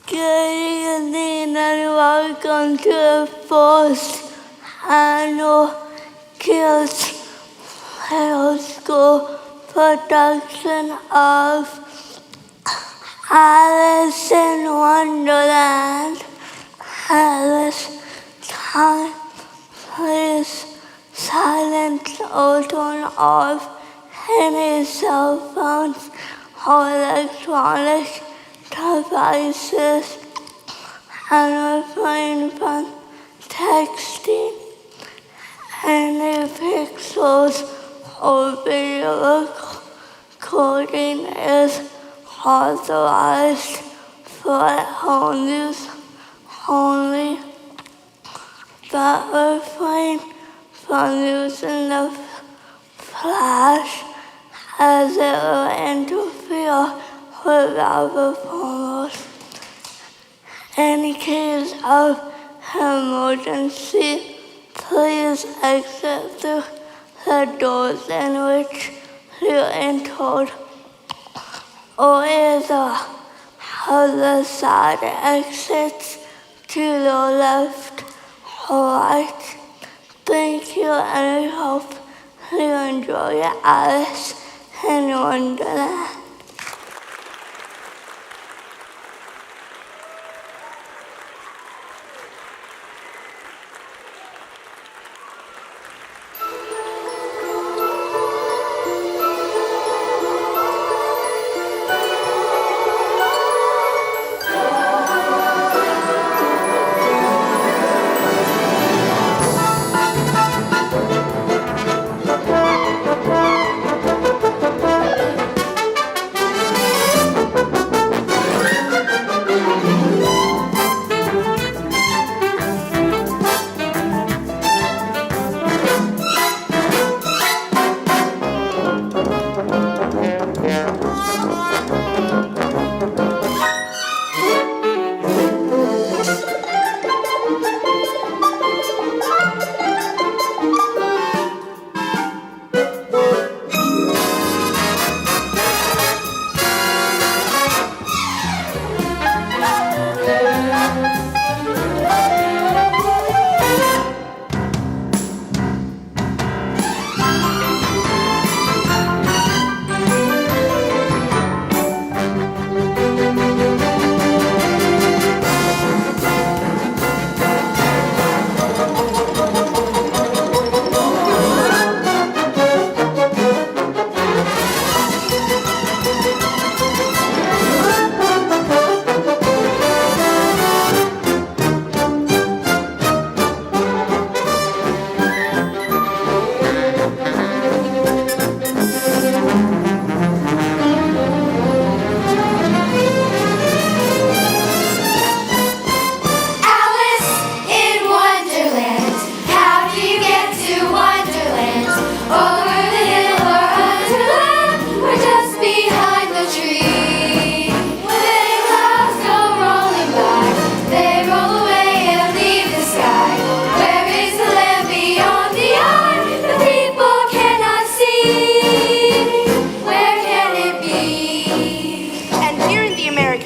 Good evening and welcome to the fourth annual Kids Middle School production of Alice in Wonderland. Alice, time, please silence or turn off any cell phones or electronic devices and refrain from texting. Any pictures or video recording is authorized for home use only, but refrain from using the flash as it will interfere with other phones. In case of emergency, please exit through the doors in which you entered, or either of the side exits to your left or right. Thank you, and I hope you enjoy Alice in Wonderland.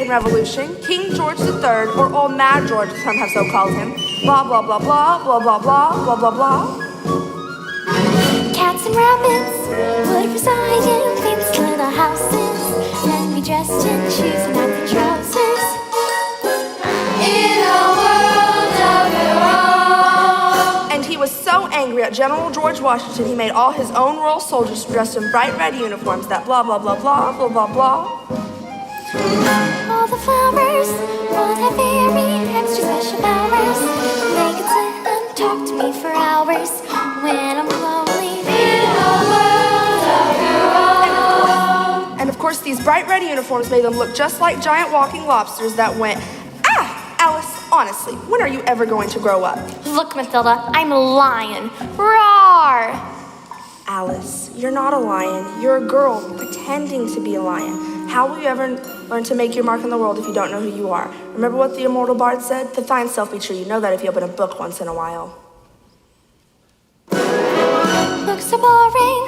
Revolution, King George III, or Old Mad George, as some have so called him, blah, blah, blah, blah, blah, blah, blah, blah, blah, blah. Cats and rabbits would reside in famous little houses, and be dressed in shoes and hats and trousers. In a world of their own. And he was so angry at General George Washington, he made all his own royal soldiers dressed in bright red uniforms that blah, blah, blah, blah, blah, blah, blah. All the flowers would have very extra special powers. They could sit and talk to me for hours when I'm lonely. In a world of your own. And of course, these bright red uniforms made them look just like giant walking lobsters that went, ah! Alice, honestly, when are you ever going to grow up? Look, Mathilda, I'm a lion. Roar! Alice, you're not a lion. You're a girl pretending to be a lion. How will you ever learn to make your mark in the world if you don't know who you are? Remember what the immortal bard said? The fine self be true. You know that if you open a book once in a while. Books are boring.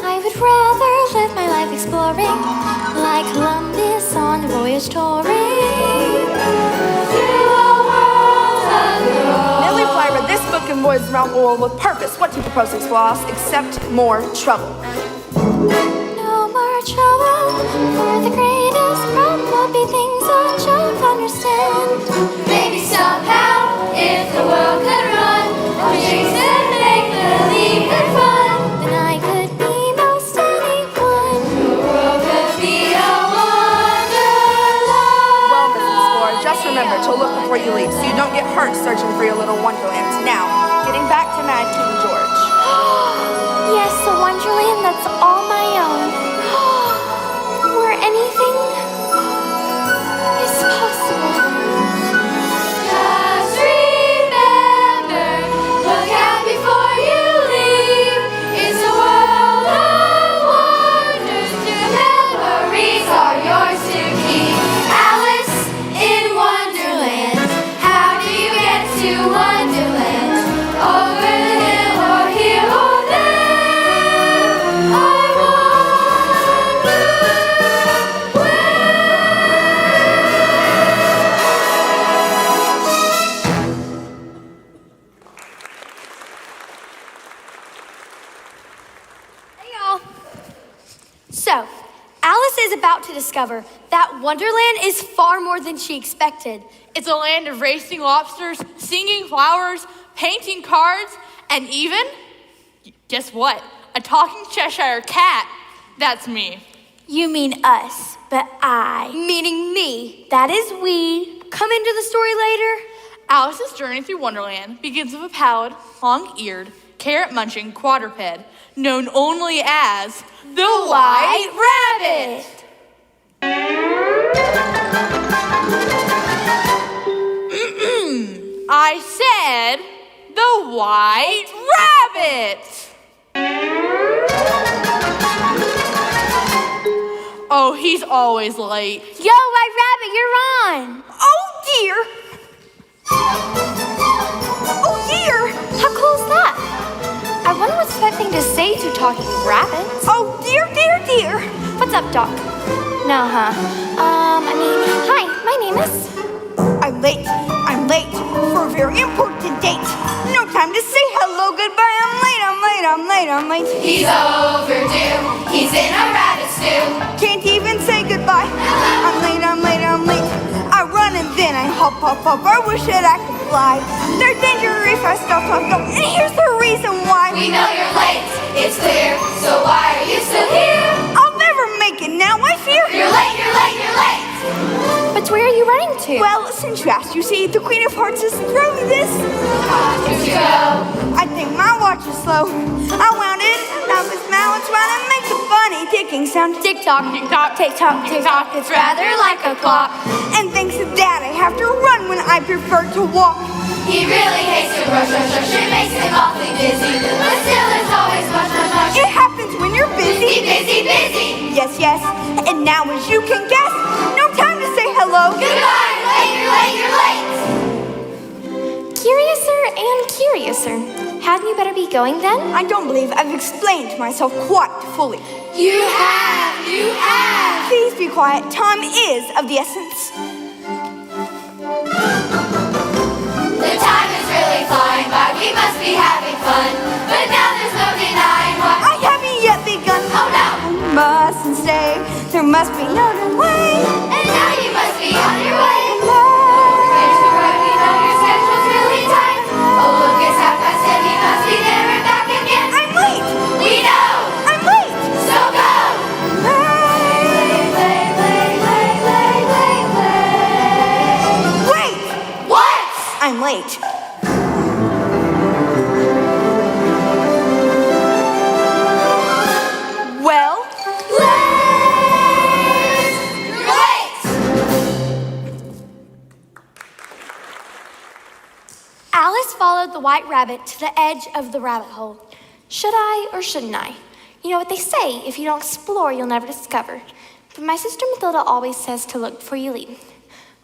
I would rather live my life exploring, like Columbus on the voyage touring. boys around the world with purpose. What do you propose to explore? Except more trouble. No more trouble, for the greatest problem will be things that you'll understand. Maybe somehow, if the world could run on tricks and make believe and fun, then I could be most anyone. The world could be a wonderland. Well, Mrs. Explorer, just remember to look before you leave so you don't get hurt searching for your little Wonderland. Now, getting back to Mad King George. Yes, a Wonderland that's all my own. Where anything is possible. Just remember, look out before you leave. It's a world of wonders. New memories are yours to keep. Alice in Wonderland. How do you get to Wonderland? Over the hill or here or there. I wonder where. Hey y'all. So, Alice is about to discover that Wonderland is far more than she expected. It's a land of racing lobsters, singing flowers, painting cards, and even, guess what? A talking Cheshire cat. That's me. You mean us, but I, meaning me, that is we, come into the story later. Alice's journey through Wonderland begins with a pallid, long-eared, carrot-munching quadruped known only as the White Rabbit. I said the White Rabbit. Oh, he's always late. Yo, White Rabbit, you're on. Oh dear! Oh dear! How cool is that? I wonder what's that thing to say to talking rabbits? Oh dear, dear, dear! What's up, Doc? No, huh? Hi, my name is... I'm late for a very important date. No time to say hello, goodbye. I'm late. He's overdue. He's in a rabbit stew. Can't even say goodbye. I'm late. I run and then I hop. I wish that I could fly. There's danger if I stop. And here's the reason why. We know you're late, it's clear. So why are you still here? I'll never make it now, I fear. You're late. But where are you running to? Well, since you asked, you see, the Queen of Hearts has thrown me this. Here you go. I think my watch is slow. I wound it up its mouth while it makes a funny ticking sound. Tick-tock, tick-tock, tick-tock, tick-tock. It's rather like a clock. And thanks to that, I have to run when I prefer to walk. He really hates to rush. It makes him awfully busy. But still, there's always much. It happens when you're busy. Busy. Yes. And now, as you can guess, no time to say hello. Goodbye, you're late. Curiouser. Hadn't you better be going then? I don't believe I've explained myself quite fully. You have. Please be quiet. Time is of the essence. The time is really flying by. We must be having fun. But now there's no denying what. I haven't yet begun. Oh no. I mustn't stay. There must be no delay. And now you must be on your way. I'm late. Well? You're late! Alice followed the White Rabbit to the edge of the rabbit hole. Should I or shouldn't I? You know what they say, if you don't explore, you'll never discover. But my sister Mathilda always says to look before you leap.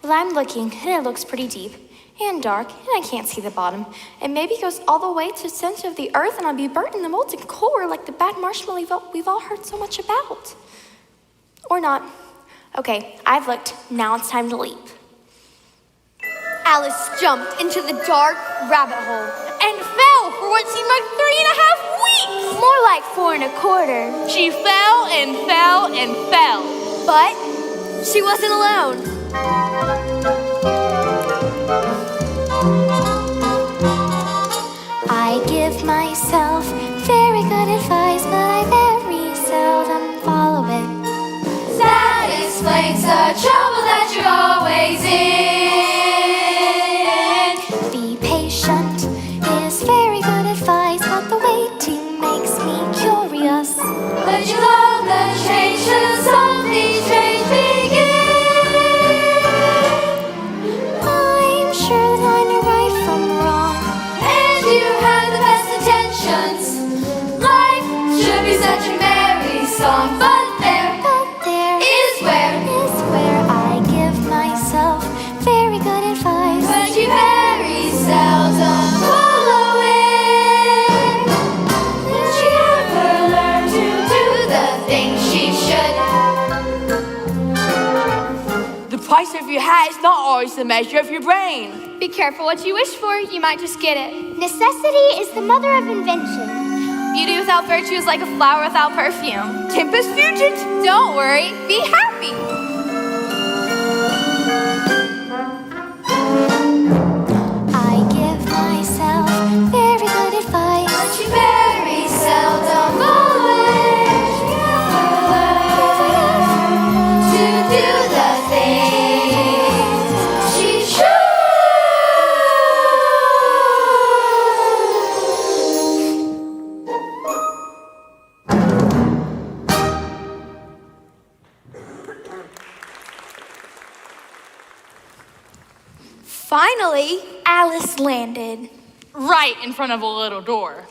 Well, I'm looking, and it looks pretty deep. And dark, and I can't see the bottom. It maybe goes all the way to the center of the earth, and I'll be burnt in the molten core like the bad marshmallow we've all heard so much about. Or not. Okay, I've looked. Now it's time to leap. Alice jumped into the dark rabbit hole and fell for what seemed like 3.5 weeks. More like 4 1/4. She fell and fell and fell. But she wasn't alone. I give myself very good advice, but I very seldom follow it. That explains the trouble that you're always in. Be patient is very good advice, but the waiting makes me curious. But you love the change to something strange begin. I'm sure that I know right from wrong, and you have the best intentions. Life should be such a merry song, but there is where I give myself very good advice, but you very seldom follow it. Did she ever learn to do the things she should? The price of your hat is not always the measure of your brain. Be careful what you wish for, you might just get it. Necessity is the mother of invention. Beauty without virtue is like a flower without perfume. Tempus fugit. Don't worry, be happy. I give myself very good advice, but you very seldom follow it. To do the things she should. Finally, Alice landed. Right in front of a little door.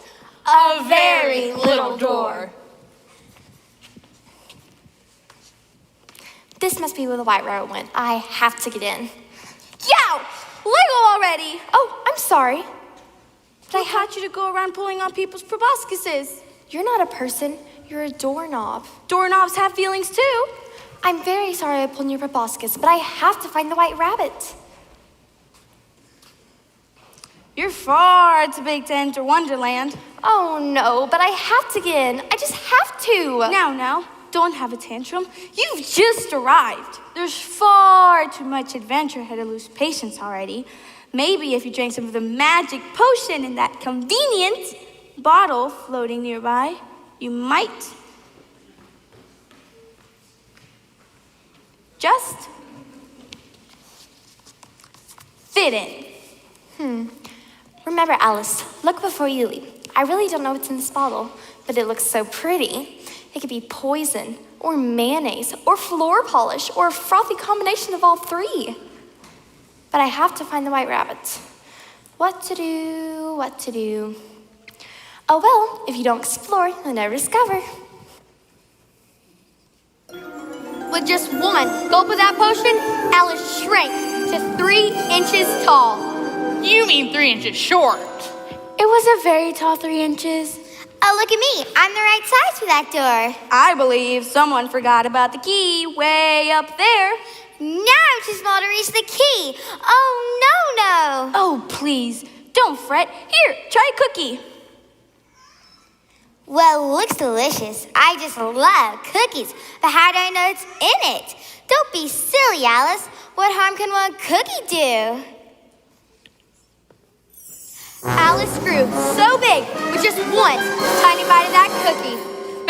A very little door. This must be where the white rabbit went. I have to get in. Yow! Lego already! Oh, I'm sorry. But I taught you to go around pulling on people's proboscises. You're not a person. You're a doorknob. Doorknobs have feelings too. I'm very sorry I pulled on your proboscis, but I have to find the white rabbit. You're far too big to enter Wonderland. Oh no, but I have to get in. I just have to. Now, don't have a tantrum. You've just arrived. There's far too much adventure ahead to lose patience already. Maybe if you drank some of the magic potion in that convenient bottle floating nearby, you might just fit in. Remember, Alice, look before you leap. I really don't know what's in this bottle, but it looks so pretty. It could be poison, or mayonnaise, or floor polish, or a frothy combination of all three. But I have to find the white rabbit. What to do? Oh well, if you don't explore, you'll never discover. With just one gulp of that potion, Alice shrank to 3 inches tall. You mean 3 inches short. It was a very tall 3 inches. Oh, look at me. I'm the right size for that door. I believe someone forgot about the key way up there. Now I'm too small to reach the key. Oh, no. Oh, please, don't fret. Here, try a cookie. Well, it looks delicious. I just love cookies. But how do I know it's in it? Don't be silly, Alice. What harm can one cookie do? Alice grew so big with just one tiny bite of that cookie.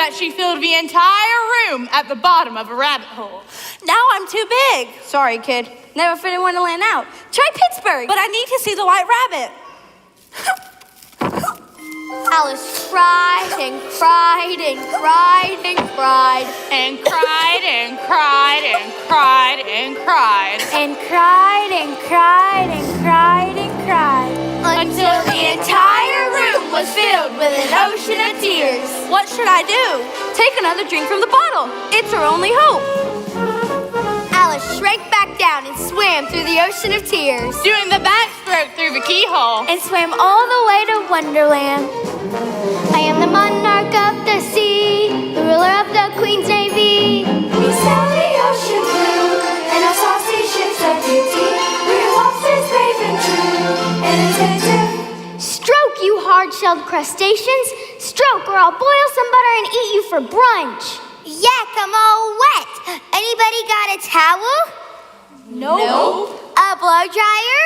That she filled the entire room at the bottom of a rabbit hole. Now I'm too big. Sorry, kid. Never fit in Wonderland out. Try Pittsburgh. But I need to see the white rabbit. Alice cried and cried and cried and cried. And cried and cried and cried and cried. And cried and cried and cried and cried. Until the entire room was filled with an ocean of tears. What should I do? Take another drink from the bottle. It's her only hope. Alice shrank back down and swam through the ocean of tears. Doing the backstroke through the keyhole. And swam all the way to Wonderland. I am the monarch of the sea, the ruler of the Queen's Navy. We sail the ocean blue, and our saucy ships of beauty. We're lobsters brave and true, and attentive. Stroke, you hard-shell hard-shelled crustaceans? Stroke or I'll boil some butter and eat you for brunch. Yuck, I'm all wet. Anybody got a towel? No. A blow dryer?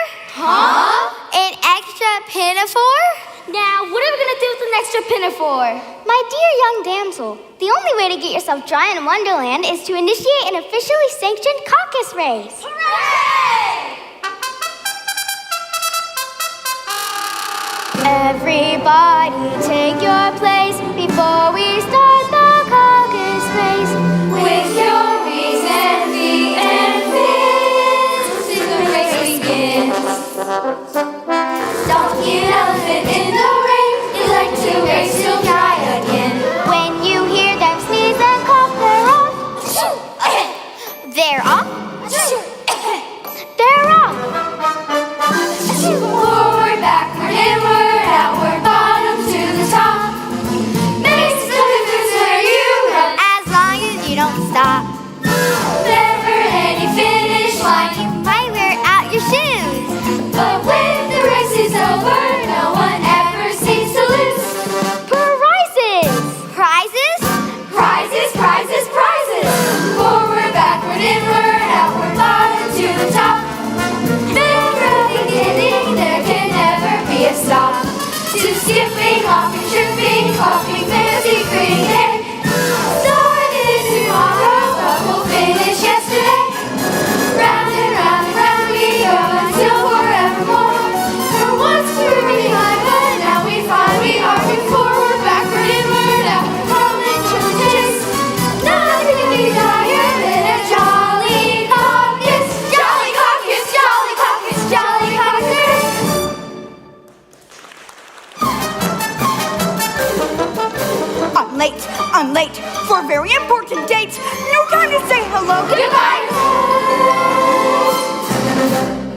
An extra pinafore? Now, what are we gonna do with an extra pinafore? My dear young damsel, the only way to get yourself dry in Wonderland is to initiate an officially sanctioned caucus race. Hooray! Everybody take your place before we start the caucus race. With your reason, the end the race begins. Don't be an elephant in the ring. You like to race, you'll try again. When you hear them sneeze and cough, they're off. They're off. Forward, backward, inward, outward, bottom to the top. Makes no difference where you run, as long as you don't stop. Never any finish line, you might wear out your shoes. But when the race is over, no one ever seems to lose. Prizes! Prizes? Prizes, prizes, prizes. Forward, backward, inward, outward, bottom to the top. Never beginning, there can never be a stop. To skipping, hopping, tripping, coughing, fancy, grinning, hey. Started tomorrow, but we'll finish yesterday. Round and round we go until forevermore. For once we were behind, but now we find we are moving forward, backward, inward, outward, coming to the chase. Nothing can be higher than a jolly caucus. Jolly caucus, jolly caucus, jolly caucus. I'm late for a very important date. No time to say hello. Goodbye.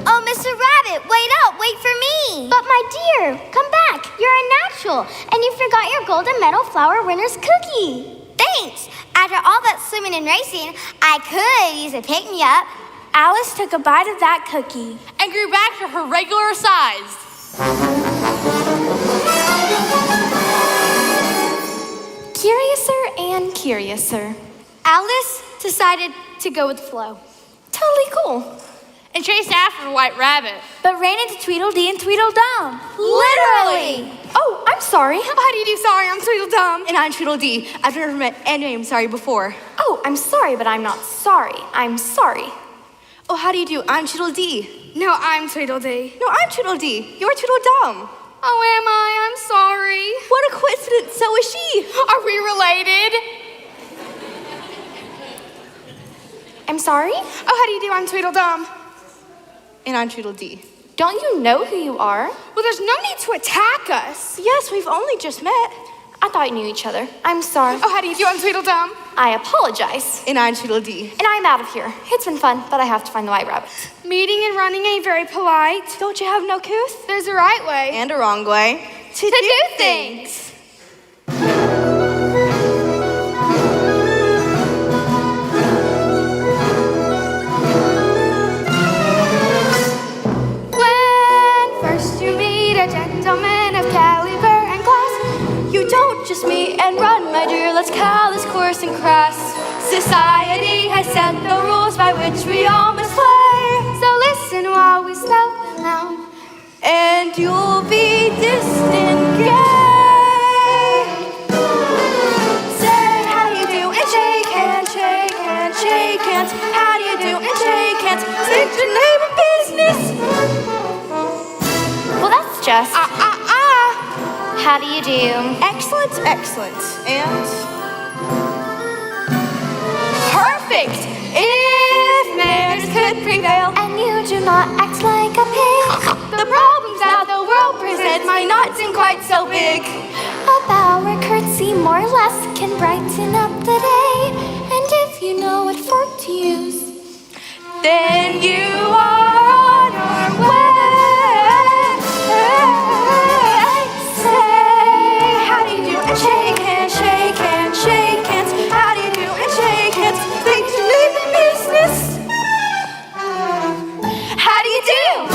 Oh, Mr. Rabbit, wait for me. But my dear, come back. You're a natural, and you forgot your golden medal flower winner's cookie. Thanks. After all that swimming and racing, I could use a pick-me-up. Alice took a bite of that cookie. And grew back to her regular size. Curiouser and curiouser. Alice decided to go with the flow. Totally cool. And chased after the white rabbit. But ran into Tweedledee and Tweedledum. Literally! Oh, I'm sorry. How do you do? Sorry, I'm Tweedledum. And I'm Tweedledee. I've never met any I'm sorry before. Oh, I'm sorry, but I'm not sorry. I'm sorry. Oh, how do you do? I'm Tweedledee. No, I'm Tweedledee. No, I'm Tweedledee. You're Tweedledum. Oh, am I? I'm sorry. What a coincidence. So is she. Are we related? I'm sorry? Oh, how do you do? I'm Tweedledum. And I'm Tweedledee. Don't you know who you are? Well, there's no need to attack us. Yes, we've only just met. I thought you knew each other. I'm sorry. Oh, how do you do? I'm Tweedledum. I apologize. And I'm Tweedledee. And I'm out of here. It's been fun, but I have to find the white rabbit. Meeting and running ain't very polite. Don't you have no couth? There's a right way. And a wrong way. To do things. Gentlemen of caliber and class, you don't just meet and run, my dear. Let's callous, coarse, and crass. Society has set the rules by which we all must play. So listen while we spell them out, and you'll be distant gay. Say how do you do and shake hands, shake hands, shake hands. How do you do and shake hands? State your name and business. Well, that's just How do you do? Excellent, excellent. And perfect. If manners could prevail, and you do not act like a pig, the problems that the world presents might not seem quite so big. A bow or curtsy, more or less, can brighten up the day. And if you know what fork to use, then you are on your way. Shake hands, shake hands, shake hands. How do you do and shake hands? Think you leave the business. How do you do?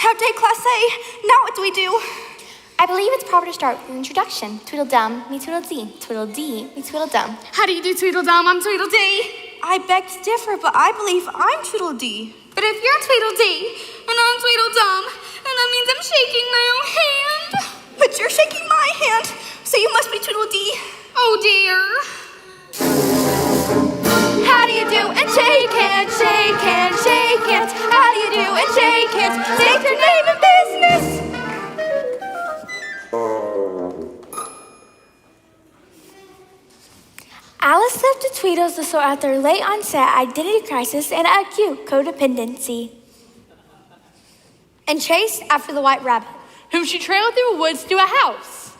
How'd day class say? Now what do we do? I believe it's proper to start with an introduction. Tweedledum, me Tweedledee. Tweedledee, me Tweedledum. How do you do, Tweedledum? I'm Tweedledee. I beg to differ, but I believe I'm Tweedledee. But if you're Tweedledee and I'm Tweedledum, then that means I'm shaking my own hand. But you're shaking my hand, so you must be Tweedledee. Oh dear. How do you do? And shake hands, shake hands, shake hands. How do you do? And shake hands. State your name and business. Alice left the Tweedles to sort out their late onset identity crisis and acute codependency. And chased after the white rabbit, whom she trailed through the woods to a house.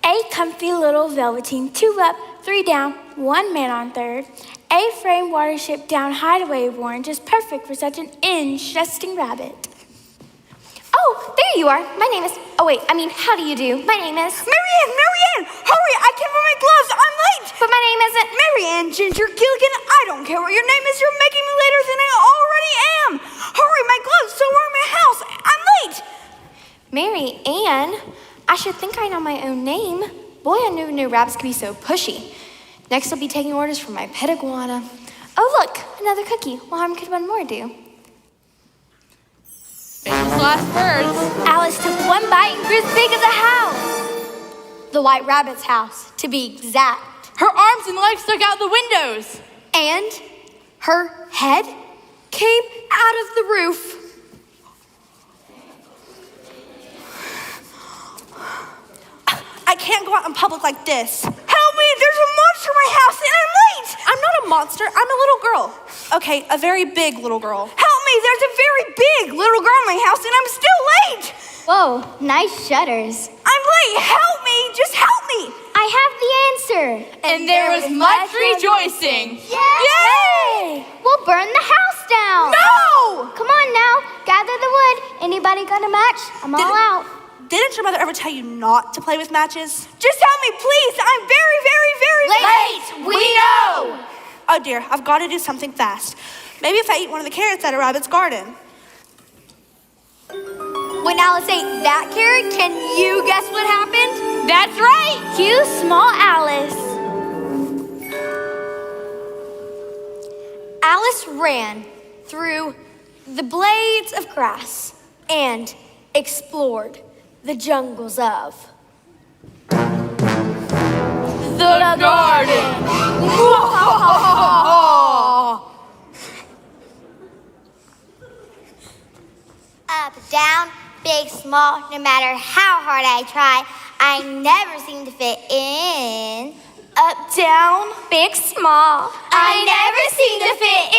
A comfy little velveteen, 2 up, 3 down, 1 man on third. A frame watership down hideaway worn, just perfect for such an interesting rabbit. Oh, there you are. My name is... Oh, wait, how do you do? My name is... Marianne! Hurry, I can't wear my gloves, I'm late! But my name isn't... Marianne Ginger-Gibbs, I don't care what your name is, you're making me later than I already am! Hurry, my gloves, so we're in my house, I'm late! Mary Ann? I should think I know my own name. Boy, I never knew rabbits could be so pushy. Next, I'll be taking orders from my pet iguana. Oh, look, another cookie. What harm could one more do? Famous last words. Alice took 1 bite and grew as big as a house. The white rabbit's house, to be exact. Her arms and legs stuck out the windows. And her head came out of the roof. I can't go out in public like this. Help me, there's a monster in my house and I'm late. I'm not a monster, I'm a little girl. Okay, a very big little girl. Help me, there's a very big little girl in my house and I'm still late. Whoa, nice shutters. I'm late, help me, just help me. I have the answer. And there was much rejoicing. Yay! We'll burn the house down. No! Come on now, gather the wood. Anybody got a match? I'm all out. Didn't your mother ever tell you not to play with matches? Just help me, please. I'm very, very, very Late. We know. Oh dear, I've got to do something fast. Maybe if I eat one of the carrots at a rabbit's garden. When Alice ate that carrot, can you guess what happened? That's right. Cue small Alice. Alice ran through the blades of grass and explored the jungles of The garden. Up, down, big, small, no matter how hard I try, I never seem to fit in. up, down, big, small. I never seem to fit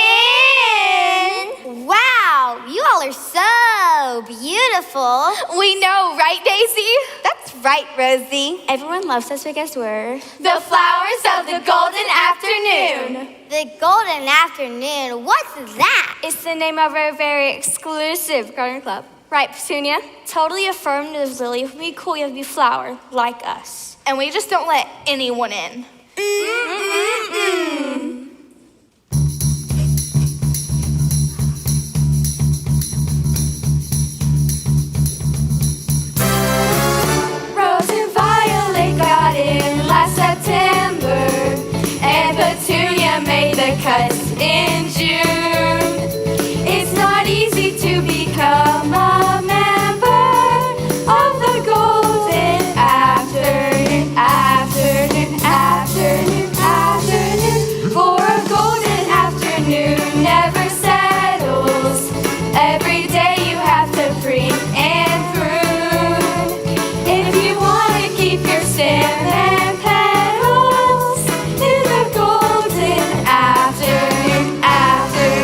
in. Wow, you all are so beautiful. We know, right, Daisy? That's right, Rosie. Everyone loves us because we're The flowers of the golden afternoon. The golden afternoon, what's that? It's the name of our very exclusive garden club. Right, Petunia? Totally affirmative, Lily. If we cool, you have to be flower like us. And we just don't let anyone in. Rose and Violet got in last September, and Petunia made the cuts in June. It's not easy to become a member of the golden afternoon, afternoon, afternoon, afternoon. For a golden afternoon never settles. Every day you have to preen and prune. If you want to keep your stem and petals in the golden afternoon, afternoon.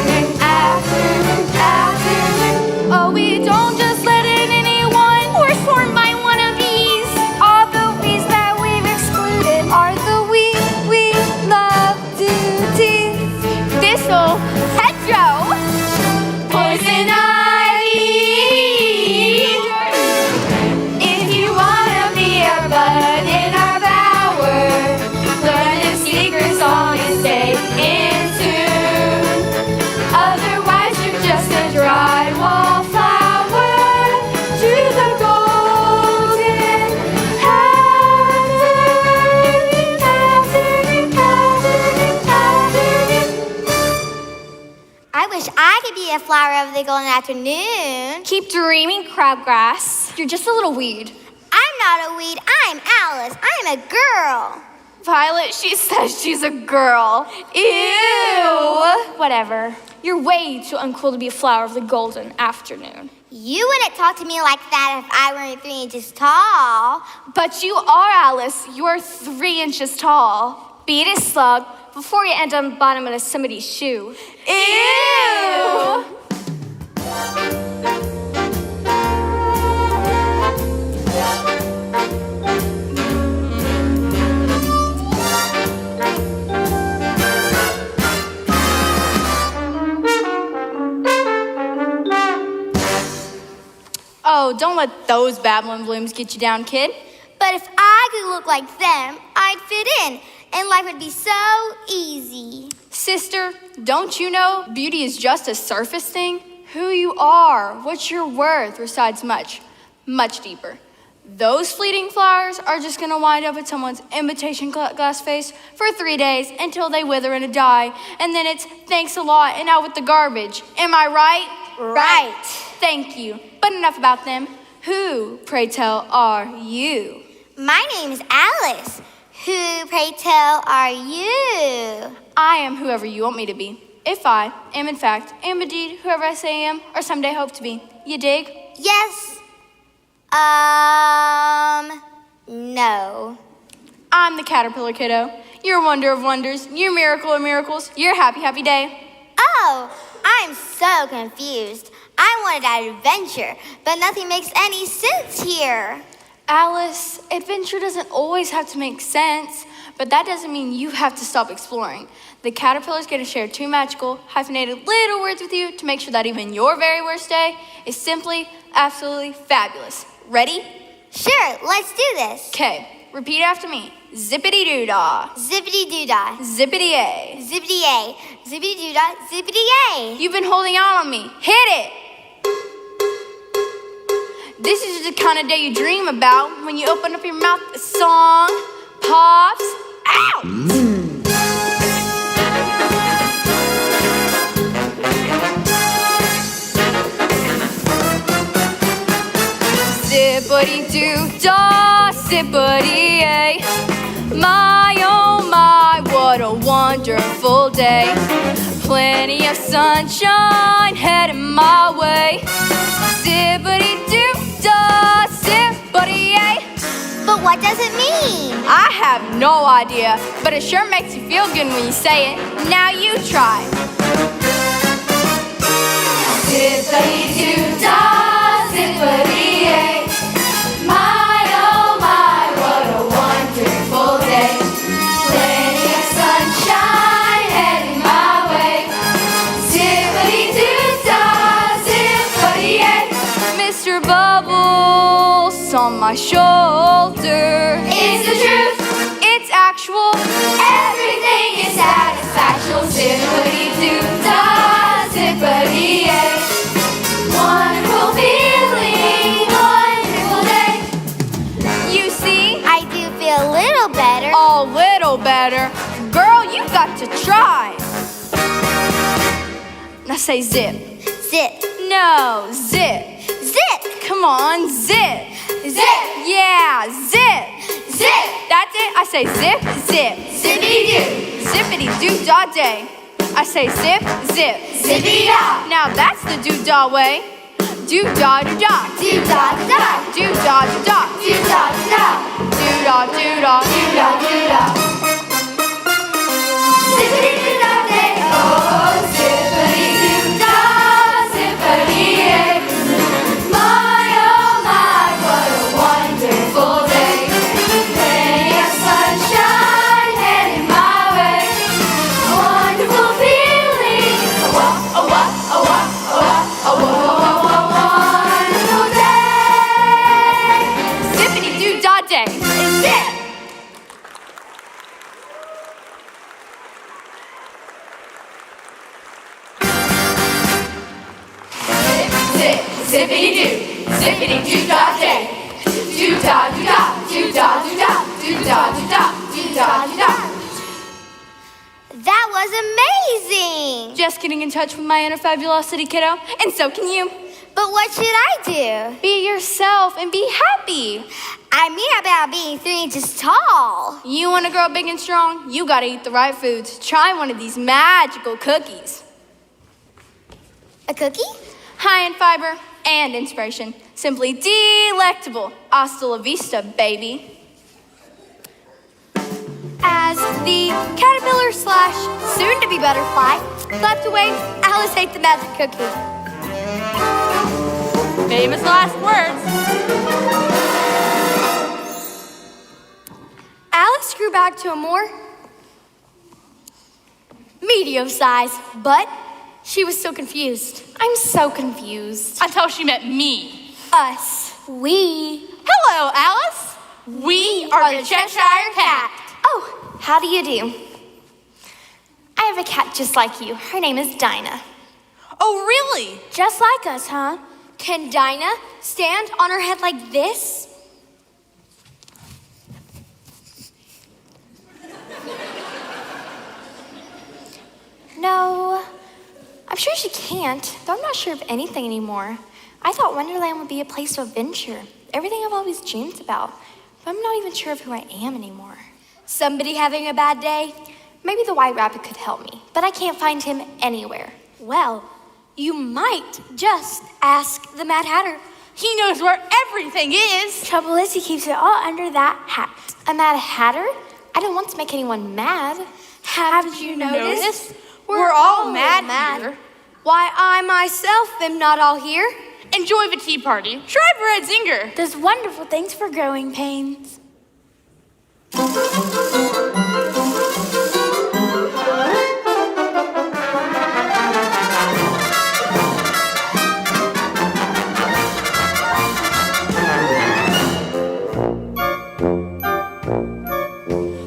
the golden afternoon. Keep dreaming, crabgrass. You're just a little weed. I'm not a weed. I'm Alice. I'm a girl. Violet, she says she's a girl. Ew! Whatever. You're way too uncool to be a flower of the golden afternoon. You wouldn't talk to me like that if I weren't 3 inches tall. But you are, Alice. You're 3 inches tall. Beat it, slug, before you end on the bottom of somebody's shoe. Ew! Oh, don't let those babbling blooms get you down, kid. But if I could look like them, I'd fit in, and life would be so easy. Sister, don't you know beauty is just a surface thing? Who you are, what your worth resides much, much deeper. Those fleeting flowers are just gonna wind up at someone's imitation glass face for 3 days until they wither and die, and then it's thanks a lot and out with the garbage. Am I right? Right. Thank you. But enough about them. Who, pray tell, are you? My name is Alice. Who, pray tell, are you? I am whoever you want me to be. If I am in fact, am indeed whoever I say I am, or someday hope to be. You dig? Yes. No. I'm the caterpillar kiddo. Your wonder of wonders, your miracle of miracles, your happy, happy day. Oh, I'm so confused. I wanted an adventure, but nothing makes any sense here. Alice, adventure doesn't always have to make sense, but that doesn't mean you have to stop exploring. The caterpillar's gonna share 2 magical, hyphenated little words with you to make sure that even your very worst day is simply, absolutely fabulous. Ready? Sure, let's do this. Okay, repeat after me. Zippity-doo-dah. Zippity-doo-dah. Zippity-a. Zippity-a. Zippity-doo-dah. Zippity-a. You've been holding out on me. Hit it! This is the kind of day you dream about when you open up your mouth, a song pops out. Zippity-doo-dah, zippity-a. My, oh my, what a wonderful day. Plenty of sunshine heading my way. Zippity-doo-dah, zippity-a. But what does it mean? I have no idea, but it sure makes you feel good when you say it. Now you try. Zippity-doo-dah, zippity-a. My, oh my, what a wonderful day. Plenty of sunshine heading my way. Zippity-doo-dah, zippity-a. Mr. Bubbles on my shoulder. It's the truth, It's actual. everything is satisfactual. Zippity-doo-dah, zippity-a. Wonderful feeling, wonderful day. You see? I do feel a little better. A little better. Girl, you got to try. Now say zip. Zip. No, zip. Zip. Come on, zip. Zip, Yeah, zip. zip, That's it. I say zip, zip. zippity-doo, Zippity-doo-dah day. I say zip, zip. zippity-dah. Now that's the doo-dah way. Do-dah-doo-dah. Do-da-da-da, Do-dah-doo-dah. do-da-da-da, Do-dah-doo-dah. do-da-do-da. Zippity-doo-dah day, oh, zippity-doo-dah, zippity-a. My, oh my, what a wonderful day. Plenty of sunshine heading my way. Wonderful feeling, wonderful day. Zippity-doo-dah day. Zip. Zip, zippity-doo, zippity-doo-dah day. Do-da-do-da, do-da-do-da, do-da-do-da, do-da-do-da. That was amazing. Just getting in touch with my inner fabulosity, kiddo. And so can you. But what should I do? Be yourself and be happy. I mean about being 3 inches tall. You want to grow big and strong? You got to eat the right foods. Try one of these magical cookies. A cookie? High in fiber and inspiration. Simply delectable. Hasta la vista, baby. As the caterpillar / soon-to-be butterfly slept away, Alice ate the magic cookie. Famous last words. Alice grew back to a more medium size, but she was still confused. I'm so confused. Until she met me. Us. We. Hello, Alice. We are the Cheshire Cat. Oh, how do you do? I have a cat just like you. Her name is Dinah. Oh, really? Just like us, huh? Can Dinah stand on her head like this? No, I'm sure she can't, though I'm not sure of anything anymore. I thought Wonderland would be a place of adventure, everything I've always dreamed about, but I'm not even sure of who I am anymore. Somebody having a bad day? Maybe the White Rabbit could help me, but I can't find him anywhere. Well, you might just ask the Mad Hatter. He knows where everything is. Trouble is, he keeps it all under that hat. A Mad Hatter? I don't want to make anyone mad. Haven't you noticed? We're all mad here. Why, I myself am not all here. Enjoy the tea party. Try bread zinger. Does wonderful things for growing pains.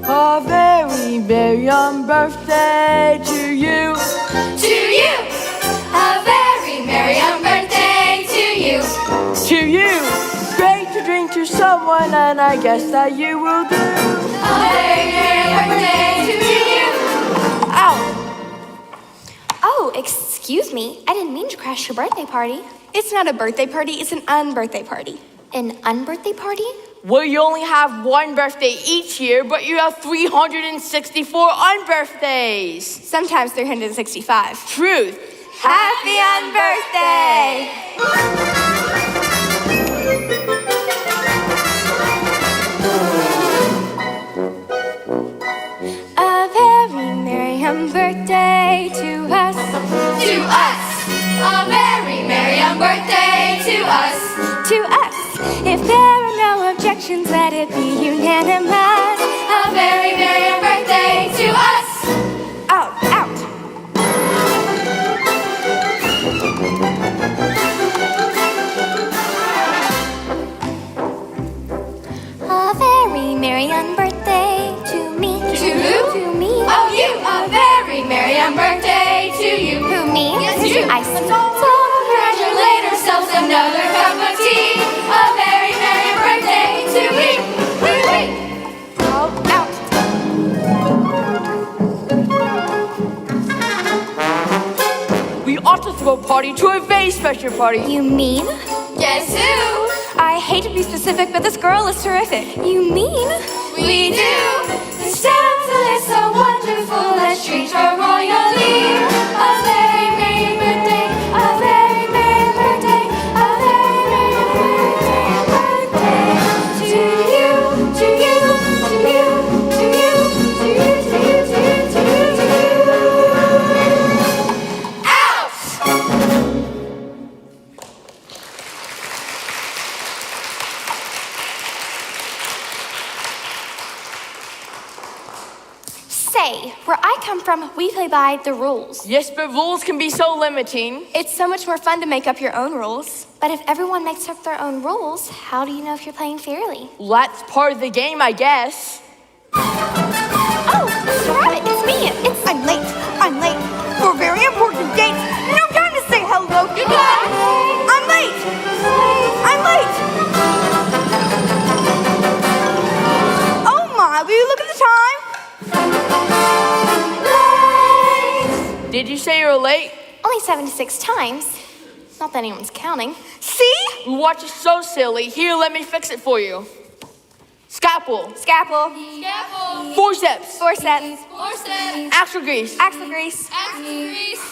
A very, very unbirthday to you. To you, a very merry unbirthday to you. To you. Great to drink to someone, and I guess that you will do. A very merry unbirthday to you. Ow! Oh, excuse me. I didn't mean to crash your birthday party. It's not a birthday party, it's an unbirthday party. An unbirthday party? Well, you only have one birthday each year, but you have 364 unbirthdays. Sometimes 365. Truth. Happy unbirthday! A very merry unbirthday to us. To us, a very merry unbirthday to us. To us. If there are no objections, let it be unanimous. A very merry unbirthday to us. Out, out. A very merry unbirthday to me. To who? To me. Oh, you, a very merry unbirthday to you. Who, me? Yes, you. I see. So congratulate ourselves another cup of tea. A very merry birthday to me. Out, out. We ought to throw a party to a very special party. You mean? Guess who? I hate to be specific, but this girl is terrific. You mean? We do. This damsel is so wonderful. Let's treat her royally. A very merry birthday. A very merry birthday. A very merry birthday to you. To you. To you. To you. To you. To you. To you. To you. To you. Out! Say, where I come from, we play by the rules. Yes, but rules can be so limiting. It's so much more fun to make up your own rules. But if everyone makes up their own rules, how do you know if you're playing fairly? That's part of the game, I guess. Oh, Mr. Rabbit, it's me. I'm late. I'm late. For a very important date. No time to say hello. Goodbye. I'm late. I'm late. Oh my, will you look at the time? Let say you're late? Only 76 times. Not that anyone's counting. See? Watch is so silly. Here, let me fix it for you. Scalpel. Scalpel. Forceps. Forceps. Axle grease. Axle grease.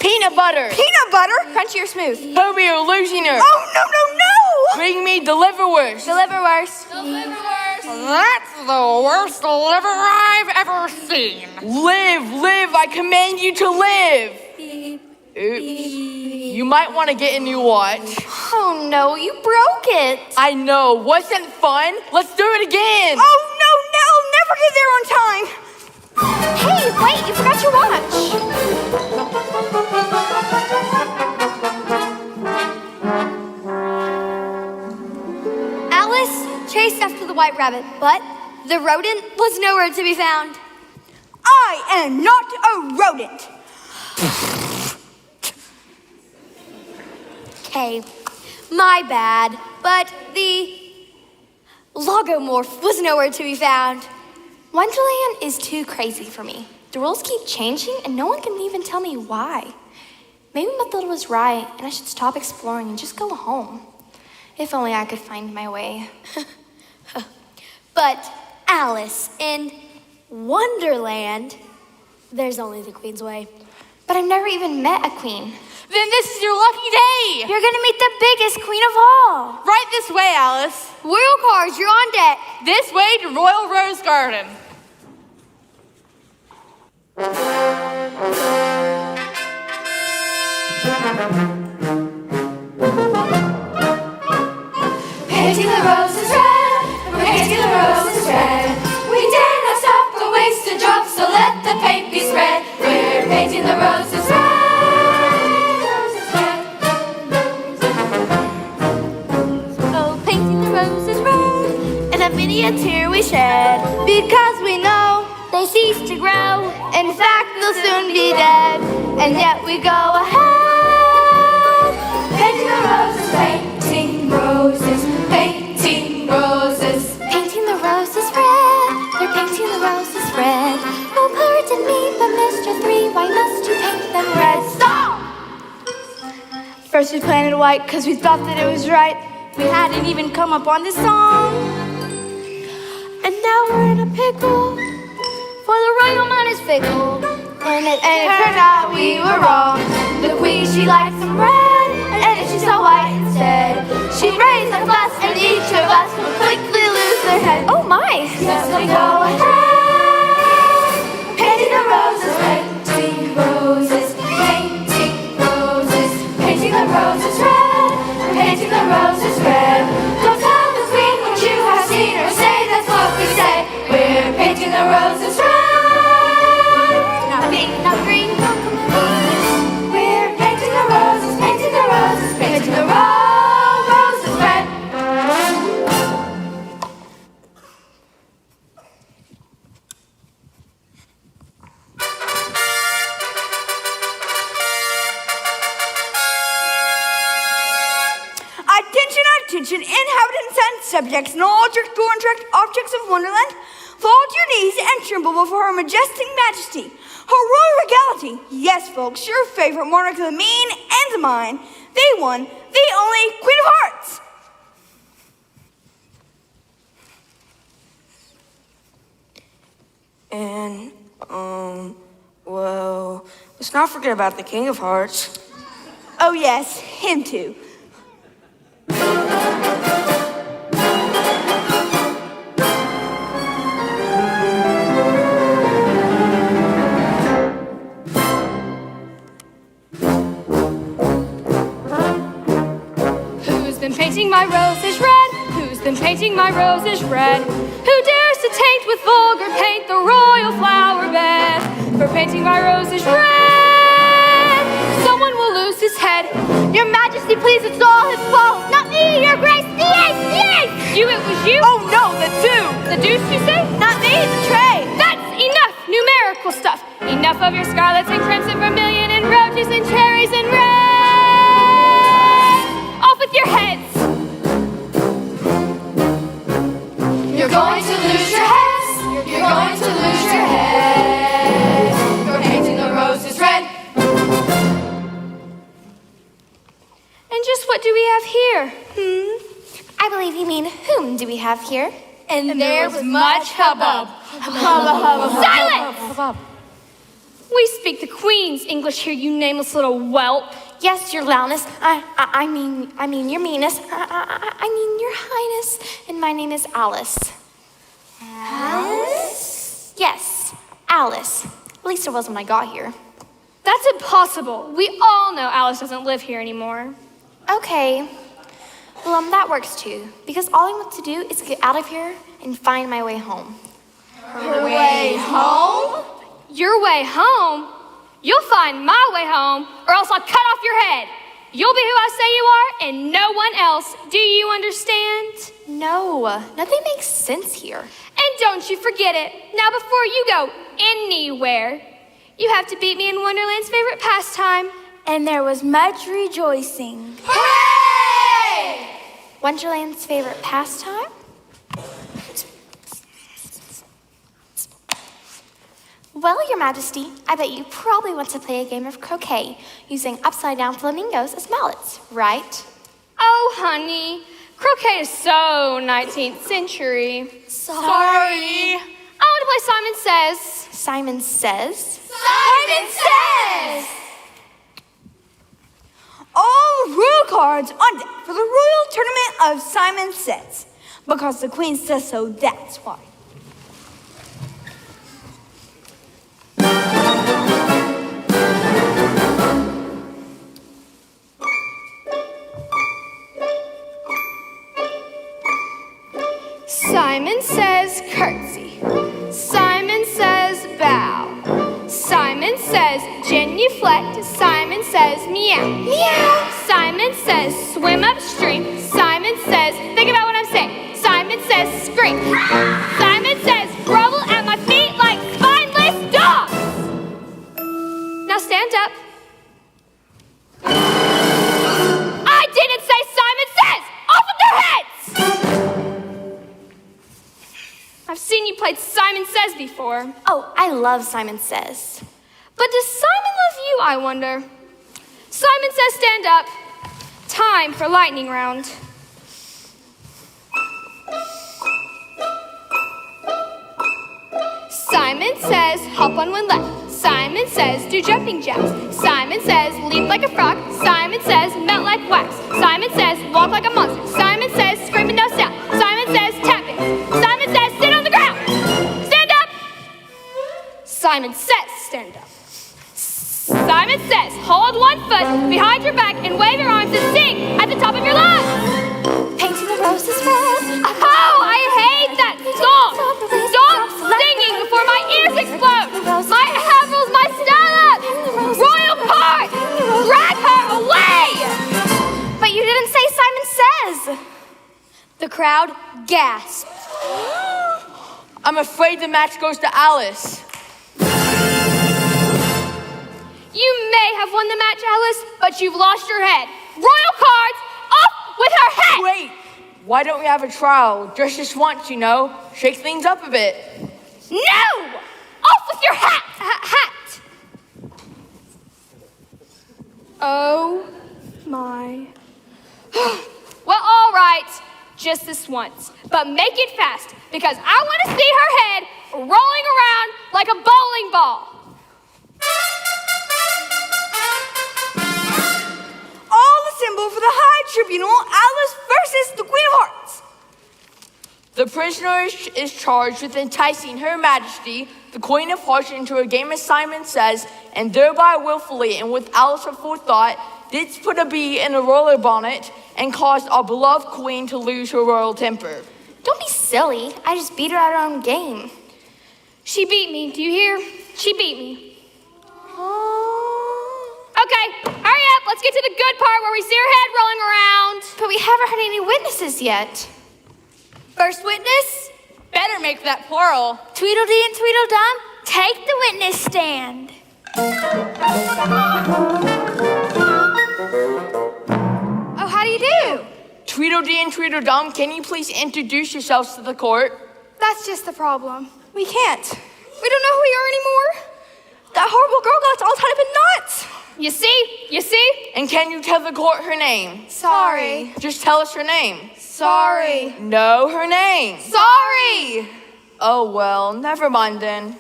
Peanut butter. Peanut butter? Crunchy or smooth? Hurry, you're losing her. Oh, no, no, no! Bring me deliverwurst. Deliverwurst. That's the worst deliver I've ever seen. Live, I command you to live. Oops. You might want to get a new watch. Oh no, you broke it. I know, wasn't fun? Let's do it again. Oh, no, I'll never get there on time. Hey, wait, you forgot your watch. Alice chased after the white rabbit, but the rodent was nowhere to be found. I am not a rodent. Okay, my bad, but the logomorph was nowhere to be found. Wonderland is too crazy for me. The rules keep changing and no one can even tell me why. Maybe Mathilda was right and I should stop exploring and just go home. If only I could find my way. But Alice, in Wonderland, there's only the Queen's way. But I've never even met a queen. Then this is your lucky day. You're gonna meet the biggest queen of all. Right this way, Alice. Royal cars, you're on deck. This way to Royal Rose Garden. Painting the roses red, we're painting the roses red. We dare not stop or waste a drop, so let the paint be spread. We're painting the roses red. Oh, painting the roses red. And a miniature we shed, because we know they cease to grow. In fact, they'll soon be dead. And yet we go ahead. Painting the roses, painting roses, painting roses. Painting the roses red. They're painting the roses red. Oh, pardon me, but Mr. 3, why must you paint them red? Stop! First we planted white because we thought that it was right. We hadn't even come up on this song. And now we're in a pickle, for the royal mind is fickle. And it turned out we were wrong. The queen, she likes them red, and if she's so white instead, she'd raise a fuss, and each of us would quickly lose their head. Oh my! Yes, we go ahead. Painting the roses, painting roses, painting roses, painting the roses red, painting the roses red. Don't tell the queen what you have seen, or say that's what we say. We're painting the roses red. Not pink, not green, not We're painting the roses, painting the roses, painting the roses red. Attention, inhabitants and subjects, and all objects of Wonderland, fall to your knees and tremble before Her Majestic Majesty, Her Royal Regality. Yes, folks, your favorite monarch of the mean and the mine, the one, the only Queen of Hearts. And, well, let's not forget about the King of Hearts. Oh yes, him too. Who's been painting my roses red? Who's been painting my roses red? Who dares to taint with vulgar paint the royal flower bed? For painting my roses red, someone will lose his head. Your Majesty, please, it's all his fault. Not me, Your Grace. The ace. You, it was you? Oh no, the two. The deuce, you say? Not me, the tray. That's enough numerical stuff. Enough of your scarlets and crimson, vermilion and roses and cherries and reds. Off with your heads. You're going to lose your heads. You're going to lose your heads. You're painting the roses red. whom do we have here? And there was much hubbub. Silence! We speak the Queen's English here, you nameless little whelp. Yes, your loudness. I mean your meanness. I mean your highness. And my name is Alice. Alice? Yes, Alice. At least it was when I got here. That's impossible. We all know Alice doesn't live here anymore. Okay. Well, that works too. Because all I want to do is get out of here and find my way home. Her way home? Your way home? You'll find my way home, or else I'll cut off your head. You'll be who I say you are, and no one else. Do you understand? No, nothing makes sense here. And don't you forget it. Now before you go anywhere, you have to beat me in Wonderland's favorite pastime. And there was much rejoicing. Hooray! Wonderland's favorite pastime? Well, Your Majesty, I bet you probably want to play a game of croquet using upside-down flamingos as mallets, right? Oh, honey, croquet is so 19th century. Sorry. I want to play Simon Says. Simon Says? Simon Says! All royal cards on deck for the royal tournament of Simon Says. Because the Queen says so, that's why. Simon says curtsy. Simon says bow. Simon says genuflect. Simon says meow. Meow. Simon says swim upstream. Simon says, think about what I'm saying. Simon says scream. Simon says grovel at my feet like spineless dogs. Now stand up. I didn't say Simon Says! Off with their heads! I've seen you play Simon Says before. Oh, I love Simon Says. But does Simon love you, I wonder? Simon Says stand up. Time for lightning round. Simon says hop on one leg. Simon says do jumping jacks. Simon says leap like a frog. Simon says melt like wax. Simon says walk like a monster. Simon says screaming no sound. Simon says tapping. Simon says sit on the ground. Stand up. Simon says stand up. Simon says hold one foot behind your back and wave your arms and sing at the top of your lungs. Painting the roses red. Oh, I hate that song. Stop singing before my ears explode. My apples, my Stella. Royal card. Drag her away. But you didn't say Simon Says. The crowd gasped. I'm afraid the match goes to Alice. You may have won the match, Alice, but you've lost your head. Royal cards, off with her head! Wait, why don't we have a trial? Just this once, you know? Shake things up a bit. No! Off with your hat! Hat! Oh my. Well, all right, just this once. But make it fast, because I want to see her head rolling around like a bowling ball. All assemble for the High Tribunal, Alice versus the Queen of Hearts. The prisoner is charged with enticing Her Majesty, the Queen of Hearts, into a game, as Simon Says, and thereby willfully and with Alice aforethought, didst put a bee in a roller bonnet and caused our beloved Queen to lose her royal temper. Don't be silly. I just beat her at her own game. She beat me, do you hear? She beat me. Okay, hurry up. Let's get to the good part where we see her head rolling around. But we haven't heard any witnesses yet. First witness, Better make that plural. Tweedledee and Tweedledum, take the witness stand. Oh, how do you do? Tweedledee and Tweedledum, can you please introduce yourselves to the court? That's just the problem. We can't. We don't know who we are anymore. That horrible girl got us all tied up in knots. You see? And can you tell the court her name? Sorry. Just tell us her name. Sorry. No, her name. Sorry. Oh, well, never mind then.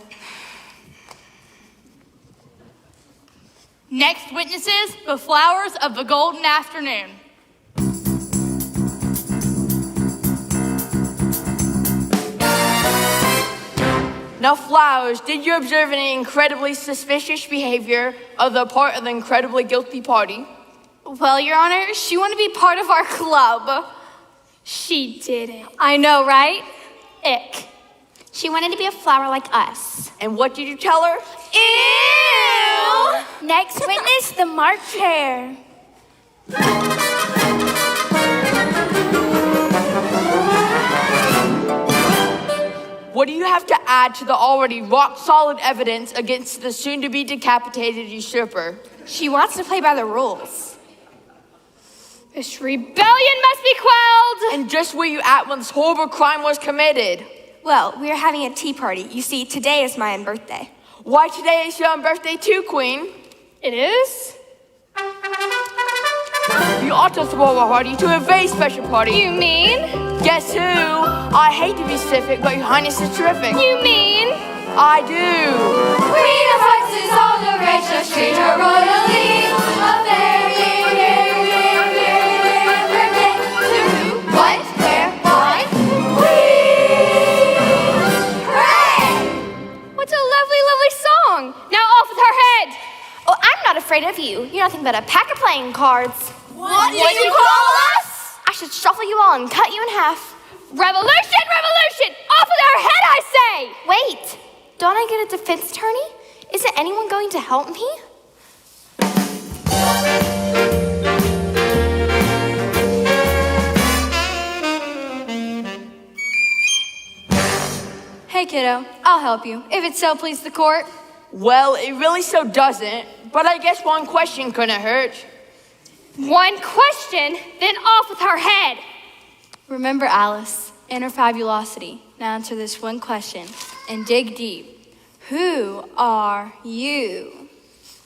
Next witnesses, the flowers of the golden afternoon. Now, Flowers, did you observe any incredibly suspicious behavior on the part of the incredibly guilty party? Well, Your Honor, she wanted to be part of our club. She didn't. I know, right? Ick. She wanted to be a flower like us. And what did you tell her? Ew! Next witness, the Mark Chair. What do you have to add to the already rock-solid evidence against the soon-to-be decapitated usurper? She wants to play by the rules. This rebellion must be quelled. And just where you at when this horrible crime was committed? Well, we are having a tea party. You see, today is my unbirthday. Why, today is your unbirthday too, Queen. It is? You ought to throw a party to a very special party. You mean? Guess who? I hate to be specific, but Your Highness is terrific. You mean? I do. Queen of Hearts is all the rage, let's treat her royally. A very, very, very, very, very birthday to who, what, where, why? Queen! Hooray! What's a lovely, lovely song. Now off with her head. Oh, I'm not afraid of you. You're nothing but a pack of playing cards. What did you call us? I should shuffle you all and cut you in half. Revolution, revolution! Off with her head, I say! Wait, don't I get a defense attorney? Isn't anyone going to help me? Hey, kiddo, I'll help you, if it so please the court. Well, it really so doesn't, but I guess one question couldn't hurt. One question, then off with her head. Remember Alice and her fabulosity. Now answer this one question and dig deep. Who are you?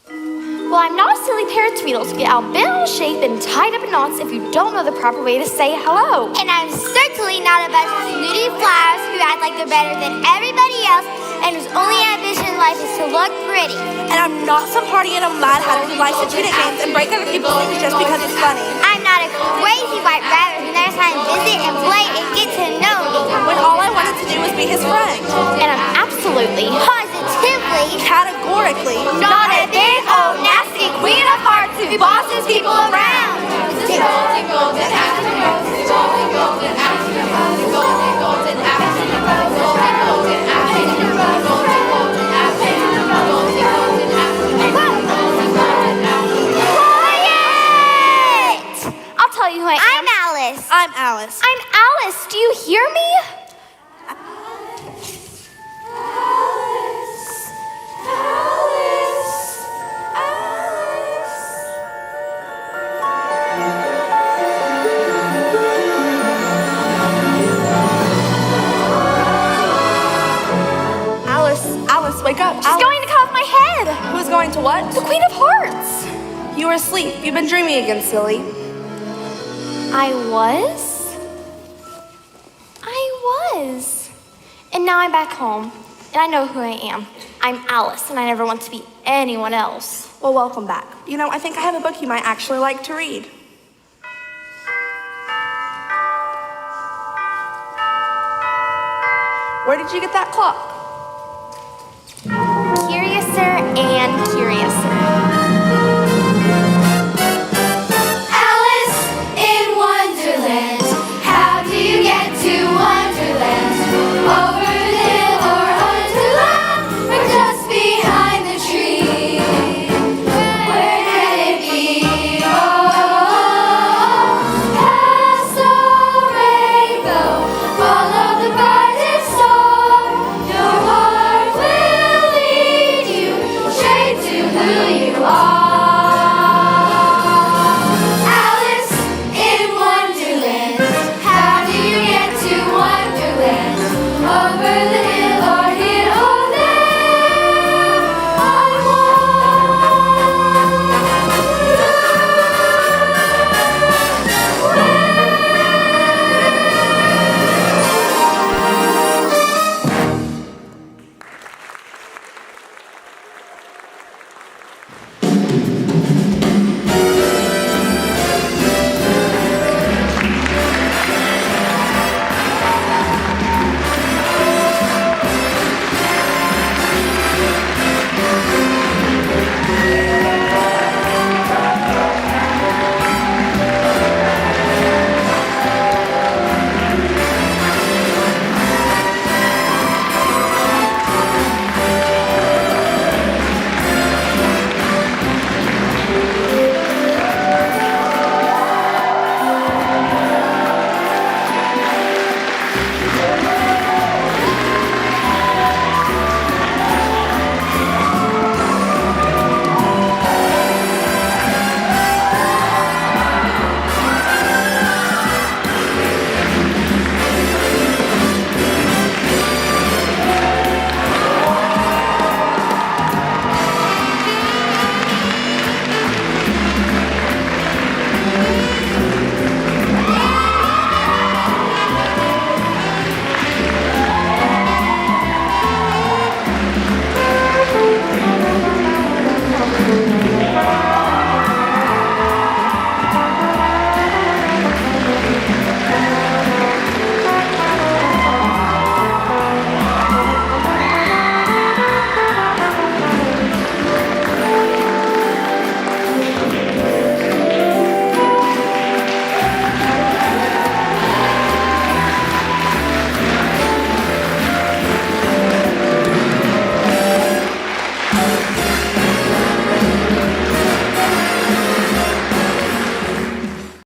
Well, I'm not a silly pair of Tweedles to get all bent out of shape and tied up in knots if you don't know the proper way to say hello. And I'm certainly not a bunch of snooty flowers who act like they're better than everybody else and whose only ambition in life is to look pretty. And I'm not some party in a mad hatter who likes to cheat at games and break other people's things just because it's funny. I'm not a crazy white rabbit who knows how to visit and play and get to know me. When all I wanted to do was be his friend. And I'm absolutely, Positively, Categorically. not a big old nasty queen of hearts who bosses people around. quiet! I'll tell you who I am. I'm Alice. I'm Alice. I'm Alice. Do you hear me? Alice, wake up. She's going to cut off my head. Who's going to what? The Queen of Hearts. You were asleep. You've been dreaming again, silly. I was. And now I'm back home, and I know who I am. I'm Alice, and I never want to be anyone else. Well, welcome back. You know, I think I have a book you might actually like to read. Where did you get that clock?